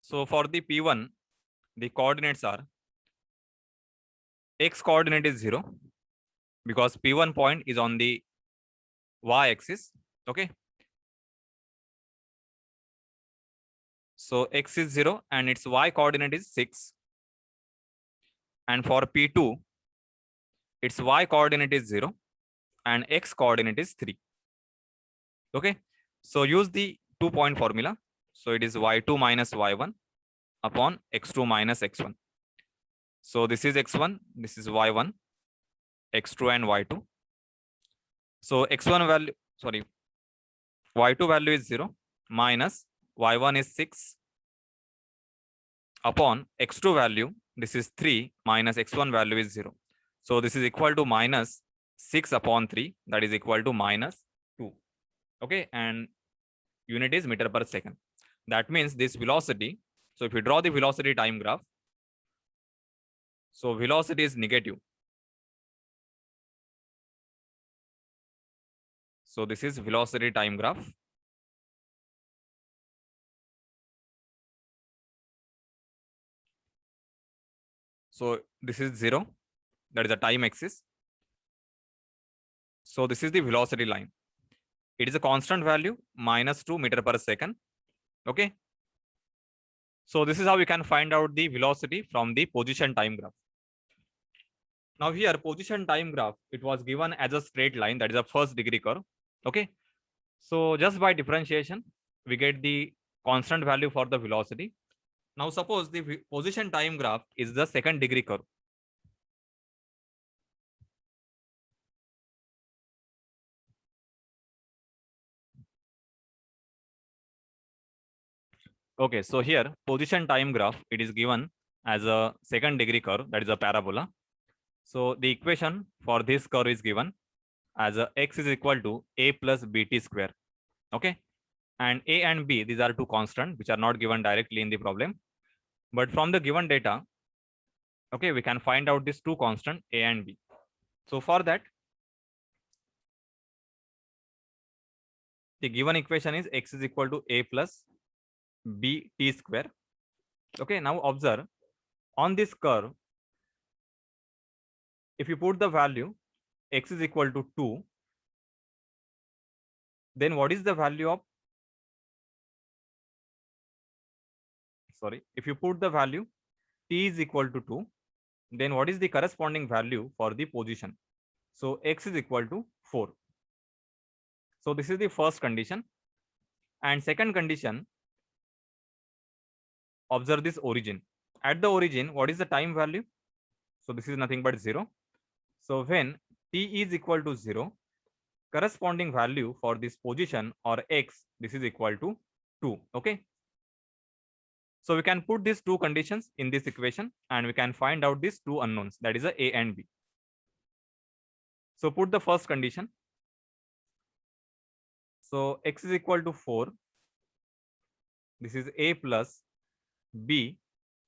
So for the P1, the coordinates are x coordinate is 0 because P1 point is on the y axis. Okay. So x is 0 and its y coordinate is 6. And for P2, its y coordinate is 0 and x coordinate is 3. Okay. So use the 2-point formula. So it is y2 minus y1 upon x2 minus x1. So this is x1, this is y1, x2 and y2. So x1 value, sorry, y2 value is 0 minus y1 is 6 upon x2 value, this is 3 minus x1 value is 0. So this is equal to minus 6 upon 3, that is equal to minus 2. Okay, and unit is meter per second. That means this velocity, so if you draw the velocity time graph, so velocity is negative. So this is velocity time graph. So this is 0, that is the time axis. So this is the velocity line. It is a constant value, minus 2 meter per second. Okay. So this is how we can find out the velocity from the position time graph. Now here position time graph, it was given as a straight line, that is a first degree curve. Okay. So just by differentiation, we get the constant value for the velocity. Now suppose the position time graph is the second degree curve. Okay, so here position time graph, it is given as a second degree curve, that is a parabola. So the equation for this curve is given as a x is equal to a plus bt square. Okay, and a and b, these are two constants which are not given directly in the problem, but from the given data, okay, we can find out these two constant a and b. So for that, the given equation is x is equal to a plus b t square. Okay, now observe on this curve, if you put the value x is equal to 2, then what is the value of, sorry, if you put the value t is equal to 2, then what is the corresponding value for the position? So x is equal to 4. So this is the first condition. And second condition, observe this origin. At the origin, what is the time value? So this is nothing but 0. So when t is equal to 0, corresponding value for this position or x, this is equal to 2. Okay. So we can put these two conditions in this equation and we can find out these two unknowns, that is a and b. So put the first condition. So x is equal to 4. This is a plus b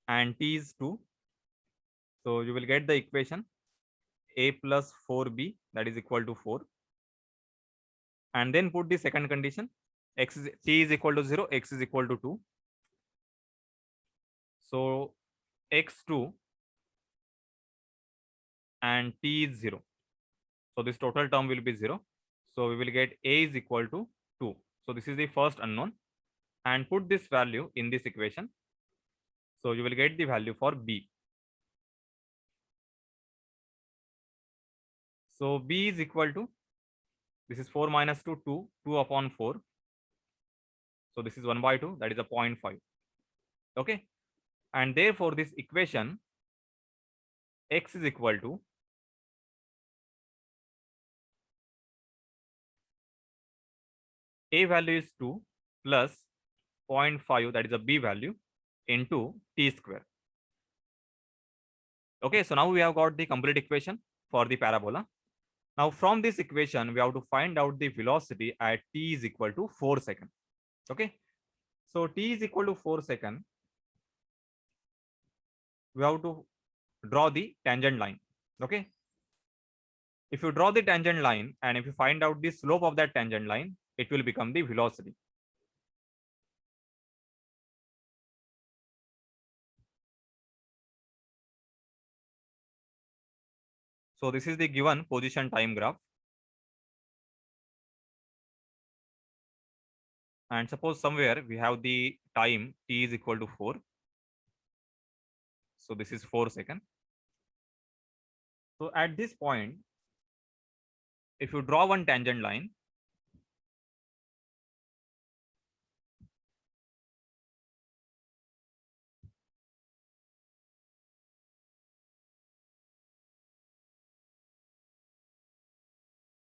and t is 2. So you will get the equation a plus 4b, that is equal to 4. And then put the second condition, t is equal to 0, x is equal to 2. So x2 and t is 0. So this total term will be 0. So we will get a is equal to 2. So this is the first unknown. And put this value in this equation. So you will get the value for b. So b is equal to, this is 4 minus 2, 2 upon 4. So this is 1 by 2, that is a 0.5. Okay. And therefore this equation x is equal to a value is 2 plus 0.5, that is a b value, into t square. Okay, so now we have got the complete equation for the parabola. Now from this equation, we have to find out the velocity at t is equal to 4 seconds. Okay, so t is equal to 4 seconds. We have to draw the tangent line. Okay, if you draw the tangent line and if you find out the slope of that tangent line, it will become the velocity. So this is the given position time graph. And suppose somewhere we have the time t is equal to 4. So this is 4 seconds. So at this point, if you draw one tangent line,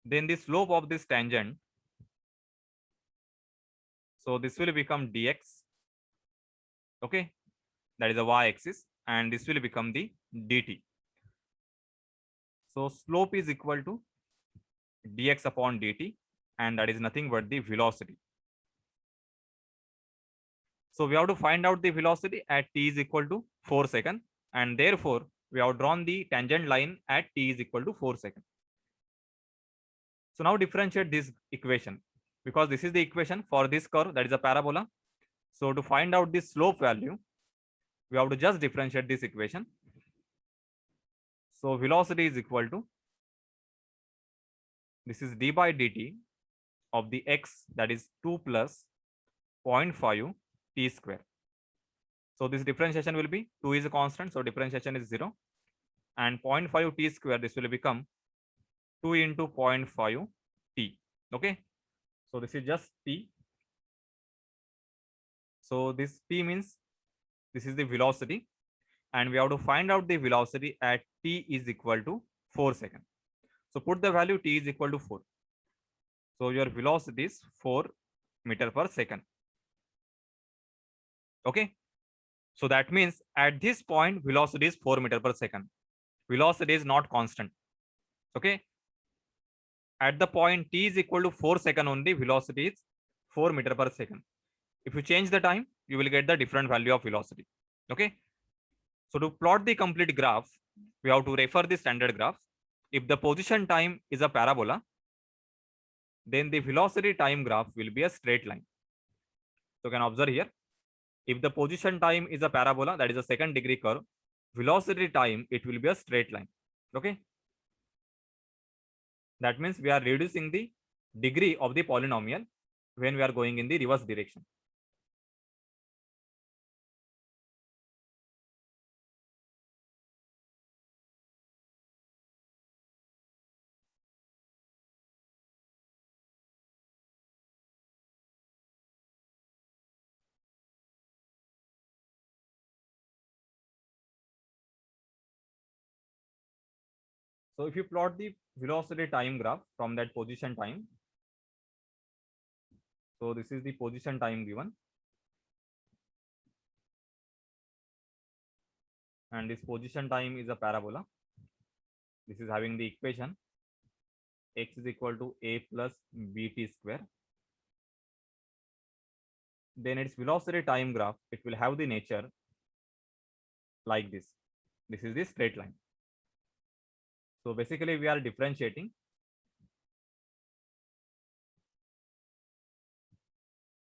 then the slope of this tangent, so this will become dx, okay, that is the y-axis, and this will become the dt. So slope is equal to dx upon dt, and that is nothing but the velocity. So we have to find out the velocity at t is equal to 4 seconds, and therefore we have drawn the tangent line at t is equal to 4 seconds. So now differentiate this equation, because this is the equation for this curve, that is a parabola. So to find out the slope value, we have to just differentiate this equation. So velocity is equal to, this is d by dt of the x, that is 2 plus 0.5 t square. So this differentiation will be 2 is a constant, so differentiation is 0, and 0.5 t square, this will become 2 into 0.5 t. Okay, so this is just t. So this t means this is the velocity, and we have to find out the velocity at t is equal to 4 seconds. So put the value t is equal to 4. So your velocity is 4 meter per second. Okay, so that means at this point velocity is 4 meter per second. Velocity is not constant. Okay, at the point t is equal to 4 second only, velocity is 4 meter per second. If you change the time, you will get the different value of velocity. Okay, so to plot the complete graph, we have to refer the standard graph. If the position time is a parabola, then the velocity time graph will be a straight line. So you can observe here, if the position time is a parabola, that is a second degree curve, velocity time, it will be a straight line. Okay, that means we are reducing the degree of the polynomial when we are going in the reverse direction. So if you plot the velocity time graph from that position time, so this is the position time given, and this position time is a parabola. This is having the equation x is equal to a plus bt square. Then its velocity time graph, it will have the nature like this. This is the straight line. So basically we are differentiating.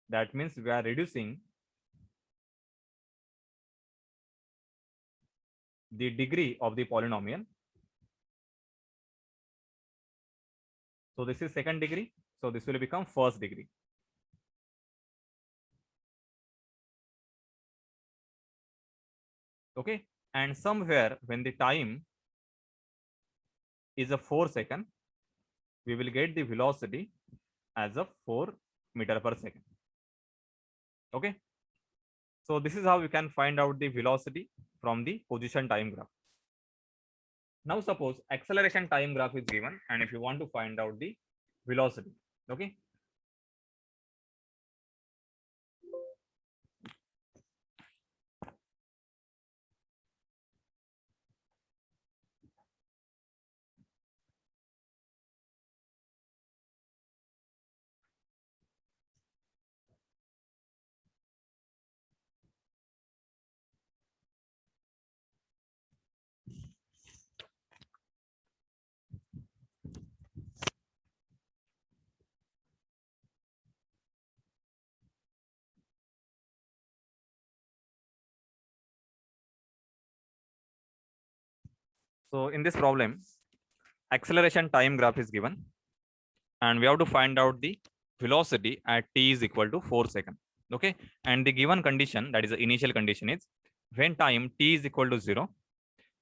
That means we are reducing the degree of the polynomial. So this is second degree. So this will become first degree. Okay. And somewhere when the time is a 4 second, we will get the velocity as a 4 meter per second. Okay. So this is how you can find out the velocity from the position time graph. Now suppose acceleration time graph is given, and if you want to find out the velocity, okay. So in this problem, acceleration time graph is given, and we have to find out the velocity at t is equal to 4 seconds. Okay, and the given condition, that is the initial condition, is when time t is equal to 0,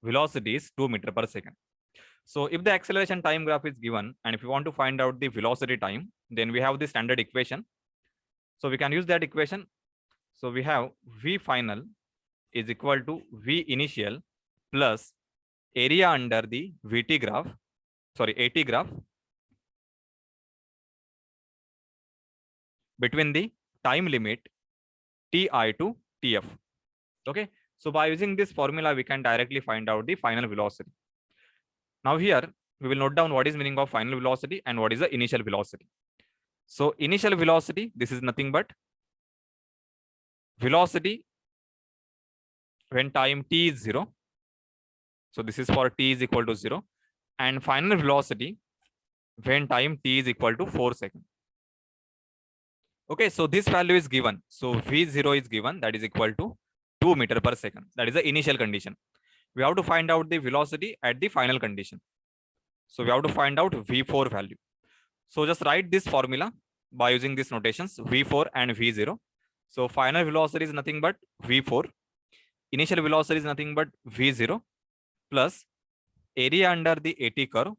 velocity is 2 meter per second. So if the acceleration time graph is given, and if you want to find out the velocity time, then we have the standard equation. So we can use that equation. So we have v final is equal to v initial plus area under the vt graph, sorry, at graph, between the time limit ti to tf. Okay, so by using this formula, we can directly find out the final velocity. Now here we will note down what is meaning of final velocity and what is the initial velocity. So initial velocity, this is nothing but velocity when time t is 0. So this is for t is equal to 0, and final velocity when time t is equal to 4 seconds. Okay, so this value is given. So v0 is given, that is equal to 2 meter per second. That is the initial condition. We have to find out the velocity at the final condition. So we have to find out v4 value. So just write this formula by using these notations, v4 and v0. So final velocity is nothing but v4. Initial velocity is nothing but v0 plus area under the at curve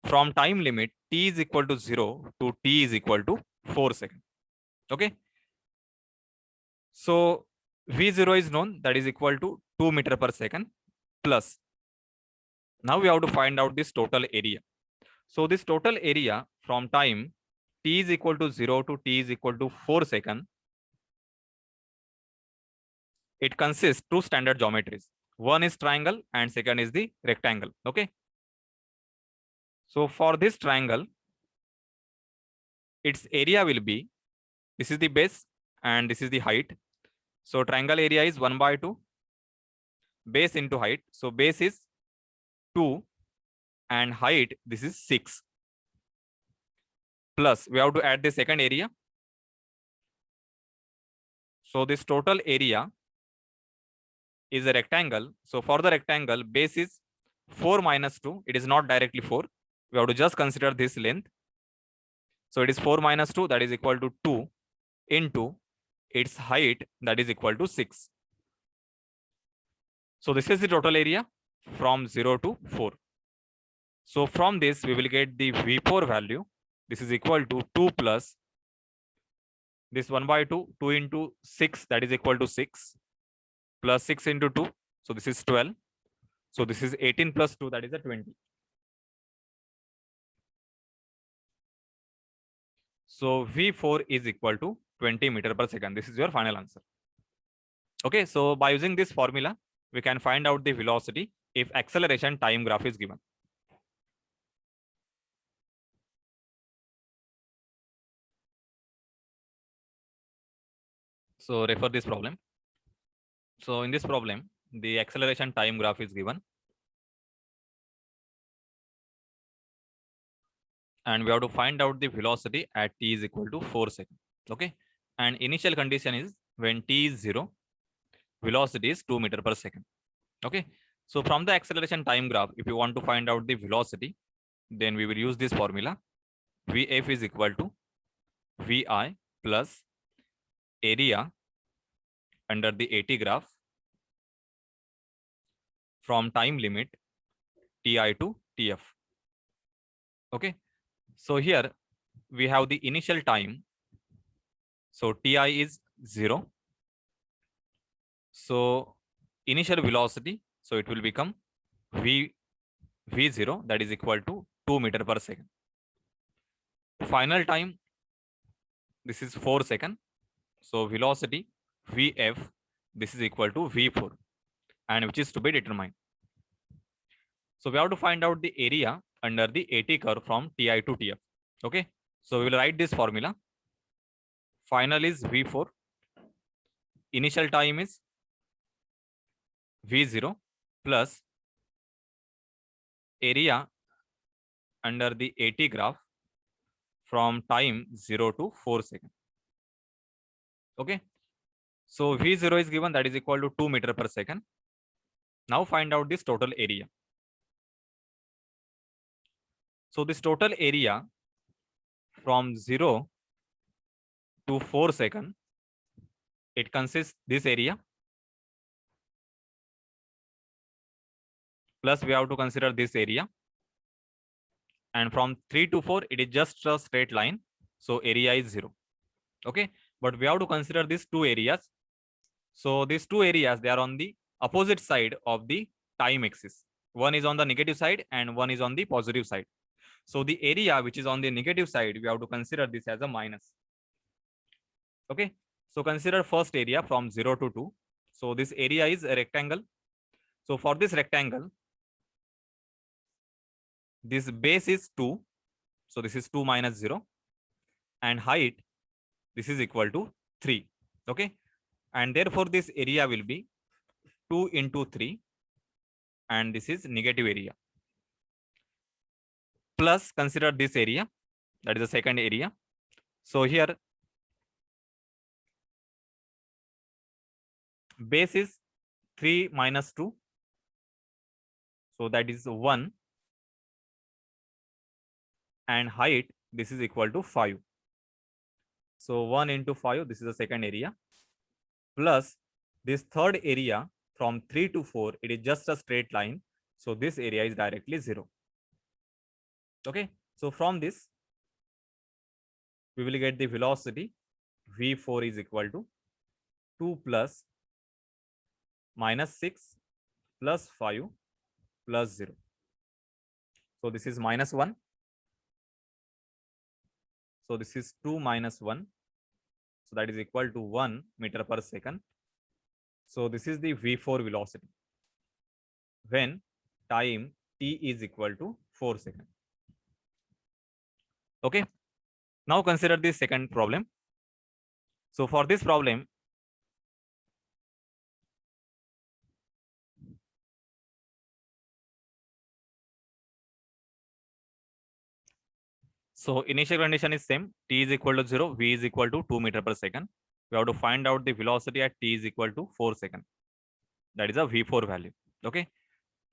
from time limit t is equal to 0 to t is equal to 4 seconds. Okay. So v0 is known, that is equal to 2 meter per second plus. Now we have to find out this total area. So this total area from time t is equal to 0 to t is equal to 4 seconds, it consists two standard geometries. One is triangle and second is the rectangle. Okay. So for this triangle, its area will be, this is the base and this is the height. So triangle area is 1 by 2 base into height. So base is 2 and height, this is 6. Plus we have to add the second area. So this total area is a rectangle. So for the rectangle, base is 4 minus 2. It is not directly 4. We have to just consider this length. So it is 4 minus 2, that is equal to 2 into its height, that is equal to 6. So this is the total area from 0 to 4. So from this, we will get the V4 value. This is equal to 2 plus this 1 by 2, 2 into 6, that is equal to 6, plus 6 into 2. So this is 12. So this is 18 plus 2, that is a 20. So V4 is equal to 20 meter per second. This is your final answer. Okay, so by using this formula, we can find out the velocity if acceleration time graph is given. So refer this problem. So in this problem, the acceleration time graph is given. And we have to find out the velocity at t is equal to 4 seconds. Okay. And initial condition is when t is 0, velocity is 2 meter per second. Okay. So from the acceleration time graph, if you want to find out the velocity, then we will use this formula. Vf is equal to Vi plus area under the at graph from time limit ti to tf. Okay. So here we have the initial time. So ti is 0. So initial velocity, so it will become v0, that is equal to 2 meter per second. Final time, this is 4 seconds. So velocity vf, this is equal to v4, and which is to be determined. So we have to find out the area under the at curve from ti to tf. Okay. So we will write this formula. Final is v4. Initial time is v0 plus area under the at graph from time 0 to 4 seconds. Okay. So v0 is given, that is equal to 2 meter per second. Now find out this total area. So this total area from 0 to 4 seconds, it consists this area, plus we have to consider this area, and from 3 to 4 it is just a straight line, so area is 0. Okay, but we have to consider these two areas. So these two areas, they are on the opposite side of the time axis. One is on the negative side and one is on the positive side. So the area which is on the negative side, we have to consider this as a minus. Okay, so consider first area from 0 to 2. So this area is a rectangle. So for this rectangle, this base is 2. So this is 2 minus 0. And height, this is equal to 3. Okay, and therefore this area will be 2 into 3, and this is negative area. Plus consider this area, that is the second area. So here base is 3 minus 2, so that is 1, and height, this is equal to 5. So 1 into 5, this is the second area, plus this third area from 3 to 4, it is just a straight line, so this area is directly 0. Okay, so from this we will get the velocity v4 is equal to 2 plus minus 6 plus 5 plus 0. So this is minus 1. So this is 2 minus 1. So that is equal to 1 meter per second. So this is the v4 velocity when time t is equal to 4 seconds. Okay. Now consider the second problem. So for this problem, so initial condition is same, t is equal to 0, v is equal to 2 meter per second. We have to find out the velocity at t is equal to 4 seconds. That is a v4 value. Okay.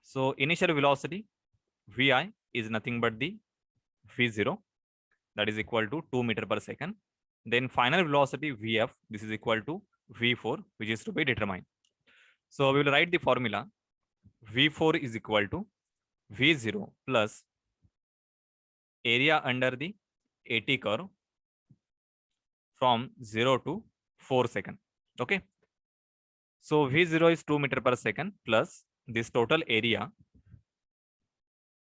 So initial velocity vi is nothing but the v0, that is equal to 2 meter per second. Then final velocity vf, this is equal to v4, which is to be determined. So we will write the formula. v4 is equal to v0 plus area under the AT curve from 0 to 4 seconds. Okay. So v0 is 2 meter per second plus this total area.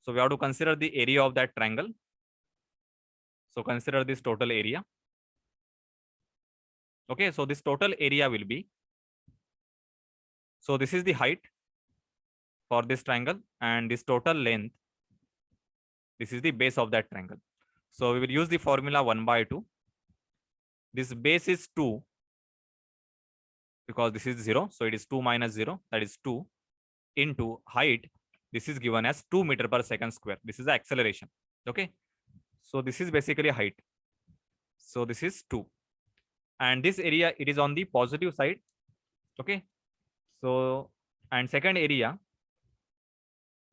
So we have to consider the area of that triangle. So consider this total area. Okay, so this total area will be, so this is the height for this triangle, and this total length, this is the base of that triangle. So we will use the formula 1 by 2. This base is 2 because this is 0. So it is 2 minus 0, that is 2 into height. This is given as 2 meter per second square. This is the acceleration. Okay. So this is basically height. So this is 2. And this area, it is on the positive side. Okay. So, and second area.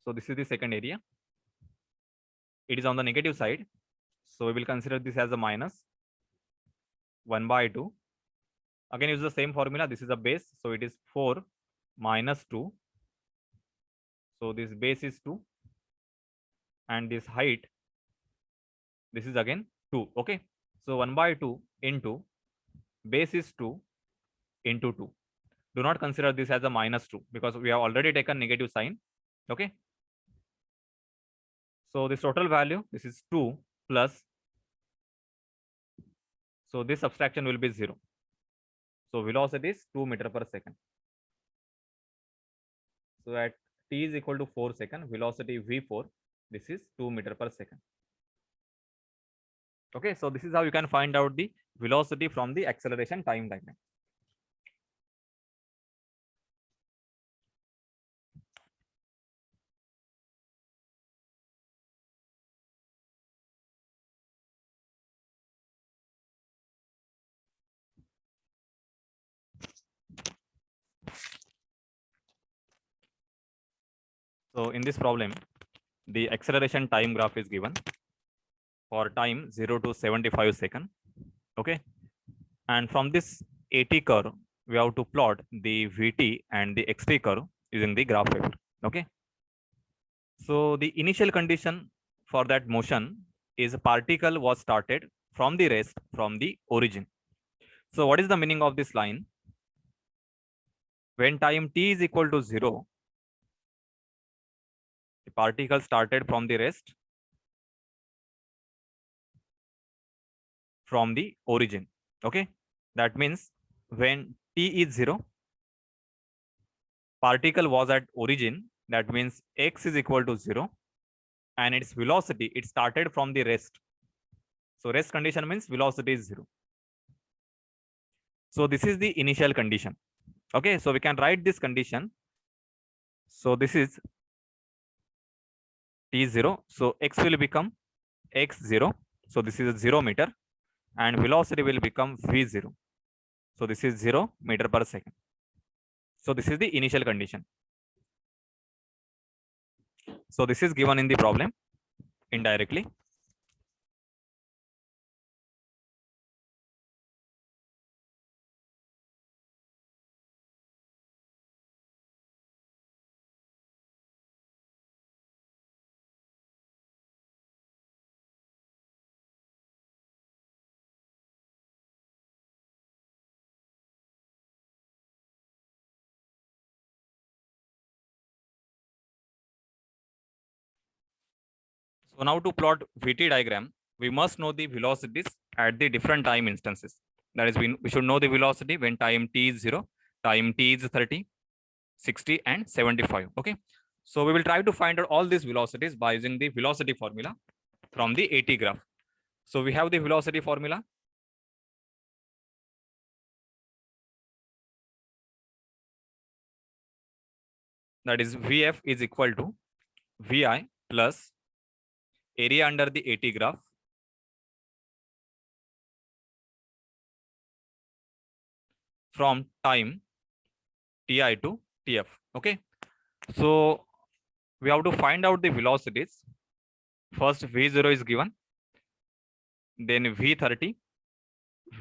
So this is the second area. It is on the negative side. So we will consider this as a minus 1 by 2. Again, use the same formula. This is a base. So it is 4 minus 2. So this base is 2. And this height, this is again 2. Okay. So 1 by 2 into base is 2 into 2. Do not consider this as a minus 2 because we have already taken negative sign. Okay. So this total value, this is 2 plus. So this subtraction will be 0. So velocity is 2 meter per second. So at t is equal to 4 seconds, velocity v4, this is 2 meter per second. Okay, so this is how you can find out the velocity from the acceleration time diagram. So in this problem, the acceleration time graph is given for time 0 to 75 seconds. Okay. And from this AT curve, we have to plot the VT and the XT curve using the graph vector. Okay. So the initial condition for that motion is a particle was started from the rest from the origin. So what is the meaning of this line? When time t is equal to 0, the particle started from the rest from the origin. Okay. That means when t is 0, particle was at origin. That means x is equal to 0 and its velocity, it started from the rest. So rest condition means velocity is 0. So this is the initial condition. Okay, so we can write this condition. So this is t0. So x will become x0. So this is 0 meter and velocity will become v0. So this is 0 meter per second. So this is the initial condition. So this is given in the problem indirectly. So now to plot VT diagram, we must know the velocities at the different time instances. That is, we should know the velocity when time t is 0, time t is 30, 60 and 75. Okay. So we will try to find out all these velocities by using the velocity formula from the AT graph. So we have the velocity formula. That is Vf is equal to Vi plus area under the AT graph from time Ti to Tf. Okay. So we have to find out the velocities. First V0 is given, then V30,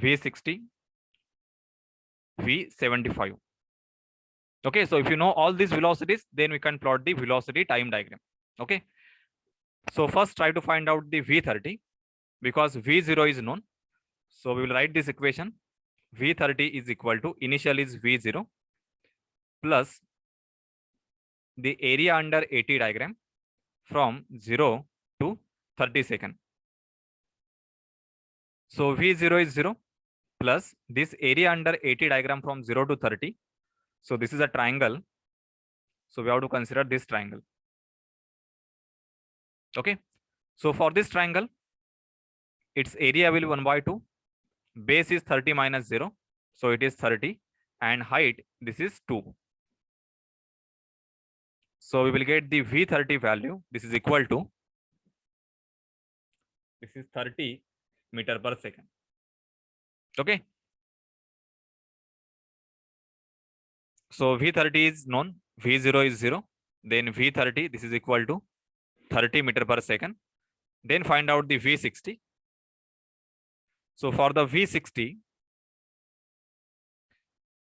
V60, V75. Okay, so if you know all these velocities, then we can plot the velocity time diagram. Okay. So first try to find out the V30 because V0 is known. So we will write this equation. V30 is equal to initial is V0 plus the area under AT diagram from 0 to 30 seconds. So V0 is 0 plus this area under AT diagram from 0 to 30. So this is a triangle. So we have to consider this triangle. Okay. So for this triangle, its area will be 1 by 2. Base is 30 minus 0. So it is 30 and height, this is 2. So we will get the V30 value. This is equal to, this is 30 meter per second. Okay. So V30 is known, V0 is 0, then V30, this is equal to 30 meter per second. Then find out the V60. So for the V60,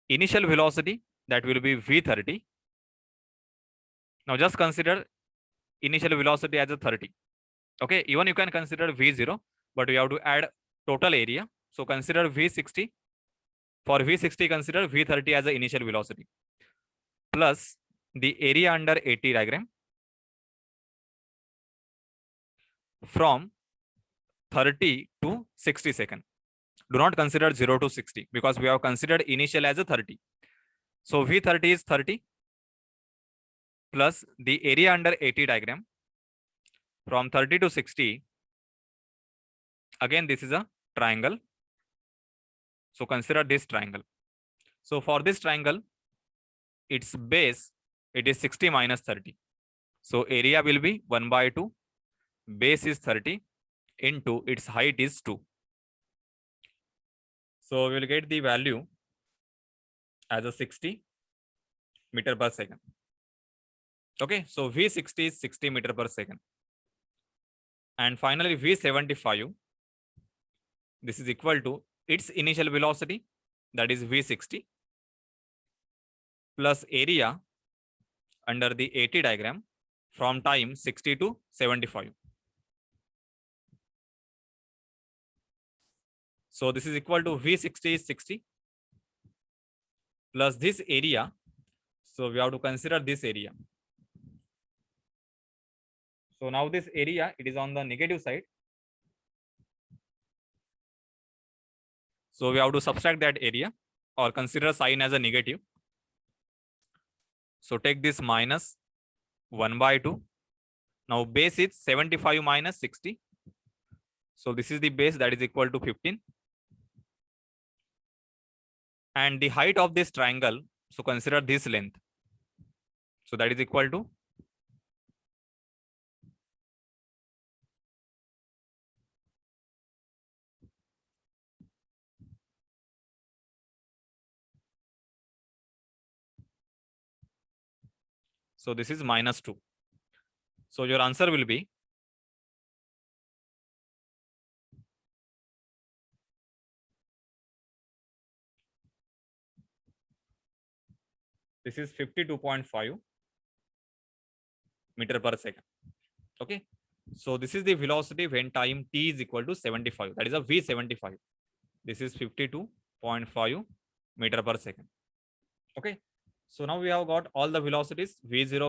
initial velocity, that will be V30. Now just consider initial velocity as a 30. Okay, even you can consider V0, but we have to add total area. So consider V60. For V60, consider V30 as the initial velocity plus the area under AT diagram from 30 to 60 seconds. Do not consider 0 to 60 because we have considered initial as a 30. So V30 is 30 plus the area under AT diagram from 30 to 60. Again, this is a triangle. So consider this triangle. So for this triangle, its base, it is 60 minus 30. So area will be 1 by 2. Base is 30 into its height is 2. So we will get the value as a 60 meter per second. Okay, so V60 is 60 meter per second. And finally, V75, this is equal to its initial velocity, that is V60, plus area under the AT diagram from time 60 to 75. So this is equal to V60 is 60 plus this area. So we have to consider this area. So now this area, it is on the negative side. So we have to subtract that area or consider sign as a negative. So take this minus 1/2. Now base is 75 minus 60. So this is the base, that is equal to 15. And the height of this triangle, so consider this length. So that is equal to so this is minus 2. So your answer will be this is 52.5 meter per second. Okay. So this is the velocity when time t is equal to 75. That is a V75. This is 52.5 meter per second. Okay. So now we have got all the velocities V0.